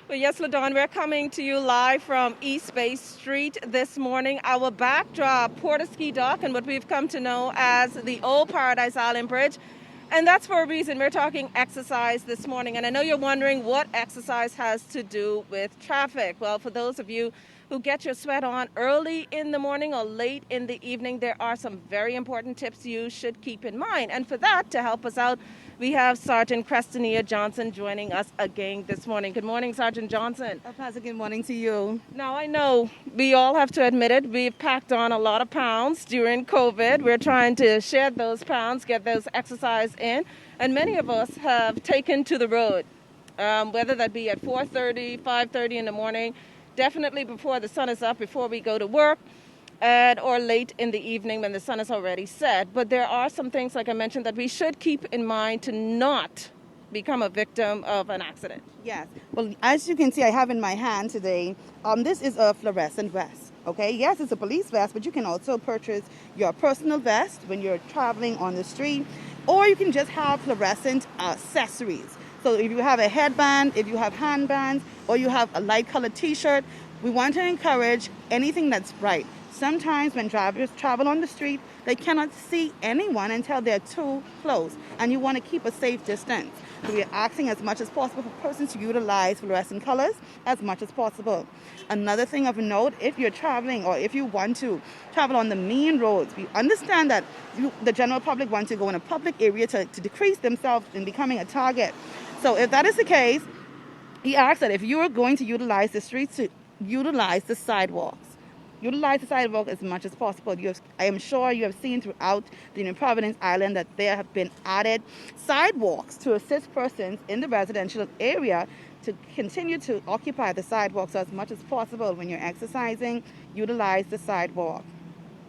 Well, yes, LaDawn, we're coming to you live from East Bay Street this morning. Our backdrop, Portaski Dock, and what we've come to know as the Old Paradise Island Bridge. And that's for a reason. We're talking exercise this morning. And I know you're wondering what exercise has to do with traffic. Well, for those of you who get your sweat on early in the morning or late in the evening, there are some very important tips you should keep in mind. And for that, to help us out, we have Sergeant Crestania Johnson joining us again this morning. Good morning, Sergeant Johnson. A pleasant good morning to you. Now, I know we all have to admit it, we've packed on a lot of pounds during COVID. We're trying to shed those pounds, get those exercise in, and many of us have taken to the road, whether that be at 4:30, 5:30 in the morning, definitely before the sun is up, before we go to work, and or late in the evening when the sun is already set. But there are some things, like I mentioned, that we should keep in mind to not become a victim of an accident. Yes. Well, as you can see, I have in my hand today, this is a fluorescent vest. Okay. Yes, it's a police vest, but you can also purchase your personal vest when you're traveling on the street, or you can just have fluorescent accessories. So if you have a headband, if you have handbands, or you have a light colored T-shirt, we want to encourage anything that's bright. Sometimes when drivers travel on the street, they cannot see anyone until they're too close, and you want to keep a safe distance. So we're asking as much as possible for persons to utilize fluorescent colors as much as possible. Another thing of note, if you're traveling or if you want to travel on the main roads, we understand that the general public want to go in a public area to decrease themselves in becoming a target. So if that is the case, he asks that if you are going to utilize the streets, to utilize the sidewalks. Utilize the sidewalk as much as possible. I am sure you have seen throughout the New Providence Island that there have been added sidewalks to assist persons in the residential area to continue to occupy the sidewalk. So as much as possible when you're exercising, utilize the sidewalk.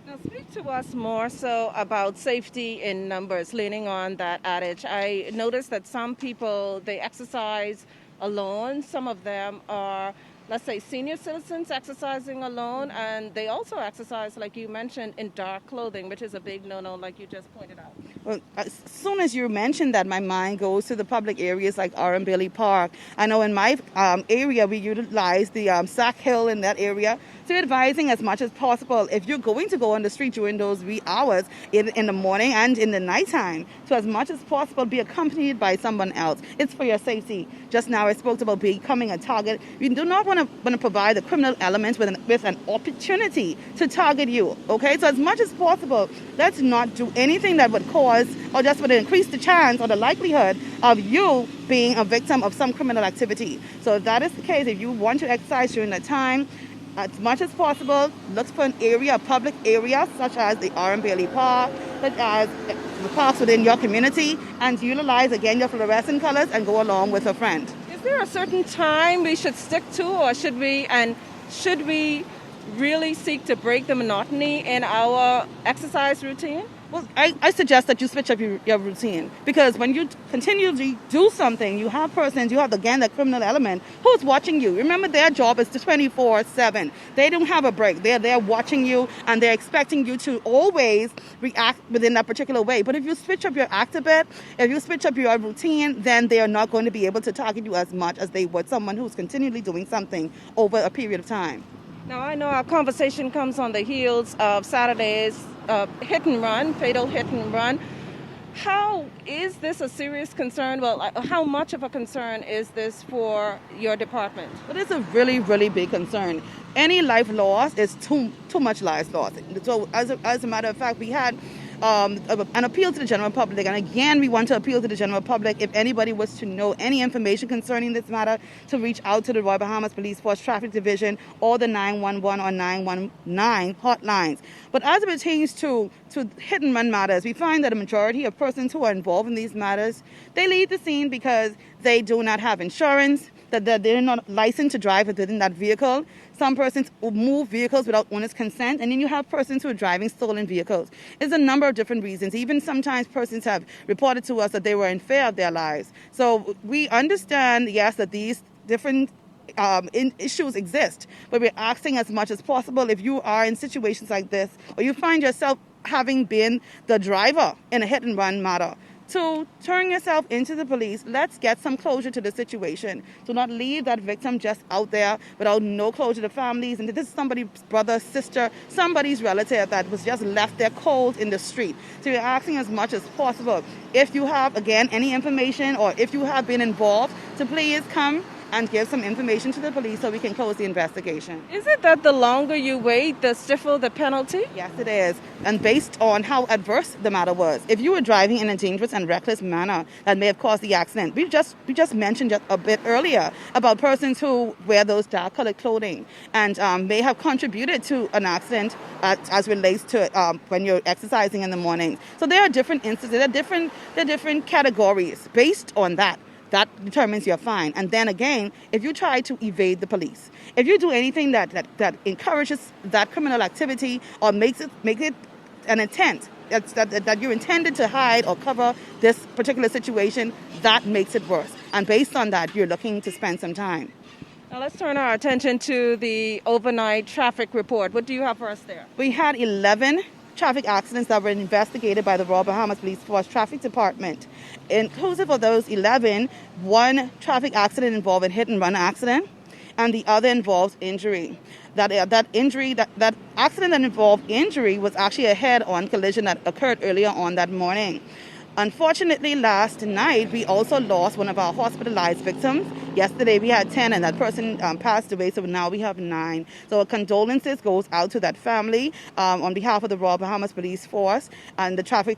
Now, speak to us more so about safety in numbers, leaning on that adage. I noticed that some people, they exercise alone. Some of them are, let's say, senior citizens exercising alone, and they also exercise, like you mentioned, in dark clothing, which is a big no-no, like you just pointed out. Well, as soon as you mention that, my mind goes to the public areas like R. M. Bailey Park. I know in my area, we utilize the Sack Hill in that area. So advising as much as possible, if you're going to go on the street during those wee hours in the morning and in the nighttime, so as much as possible, be accompanied by someone else. It's for your safety. Just now I spoke about becoming a target. We do not want to provide the criminal element with an opportunity to target you. Okay, so as much as possible, let's not do anything that would cause or just would increase the chance or the likelihood of you being a victim of some criminal activity. So if that is the case, if you want to exercise during that time, as much as possible, look for an area, a public area, such as the R. M. Bailey Park, such as the parks within your community, and utilize, again, your fluorescent colors and go along with a friend. Is there a certain time we should stick to, or should we really seek to break the monotony in our exercise routine? Well, I suggest that you switch up your routine, because when you continually do something, you have persons, you have, again, that criminal element who's watching you. Remember, their job is 24/7. They don't have a break. They're there watching you, and they're expecting you to always react within that particular way. But if you switch up your act a bit, if you switch up your routine, then they are not going to be able to target you as much as they would someone who's continually doing something over a period of time. Now, I know our conversation comes on the heels of Saturday's hit and run, fatal hit and run. How is this a serious concern? Well, how much of a concern is this for your department? But it's a really, really big concern. Any life loss is too much life loss. So as a matter of fact, we had an appeal to the general public. And again, we want to appeal to the general public, if anybody was to know any information concerning this matter, to reach out to the Royal Bahamas Police Force Traffic Division or the 911 or 919 hotlines. But as it pertains to hit and run matters, we find that a majority of persons who are involved in these matters, they leave the scene because they do not have insurance, that they're not licensed to drive within that vehicle. Some persons move vehicles without owner's consent, and then you have persons who are driving stolen vehicles. There's a number of different reasons. Even sometimes persons have reported to us that they were in fear of their lives. So we understand, yes, that these different issues exist, but we're asking as much as possible, if you are in situations like this, or you find yourself having been the driver in a hit and run matter, to turn yourself into the police. Let's get some closure to the situation. Do not leave that victim just out there without no closure to families. And this is somebody's brother, sister, somebody's relative that was just left there cold in the street. So you're asking as much as possible. If you have, again, any information or if you have been involved, to please come and give some information to the police so we can close the investigation. Is it that the longer you wait, the stiffer the penalty? Yes, it is. And based on how adverse the matter was. If you were driving in a dangerous and reckless manner that may have caused the accident, we just mentioned just a bit earlier about persons who wear those dark colored clothing and may have contributed to an accident as relates to when you're exercising in the morning. So there are different instances, there are different categories based on that. That determines your fine. And then again, if you try to evade the police, if you do anything that encourages that criminal activity or make it an intent that you're intended to hide or cover this particular situation, that makes it worse. And based on that, you're looking to spend some time. Now let's turn our attention to the overnight traffic report. What do you have for us there? We had 11 traffic accidents that were investigated by the Royal Bahamas Police Force Traffic Department. Inclusive of those 11, one traffic accident involved a hit-and-run accident, and the other involves injury. That accident that involved injury was actually a head-on collision that occurred earlier on that morning. Unfortunately, last night, we also lost one of our hospitalized victims. Yesterday, we had 10, and that person passed away, so now we have 9. So our condolences goes out to that family on behalf of the Royal Bahamas Police Force and the Traffic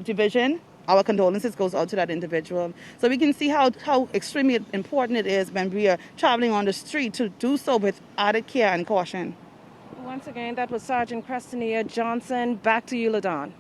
Division. Our condolences goes out to that individual. So we can see how extremely important it is when we are traveling on the street to do so with added care and caution. Once again, that was Sergeant Crestania Johnson. Back to you, LaDon.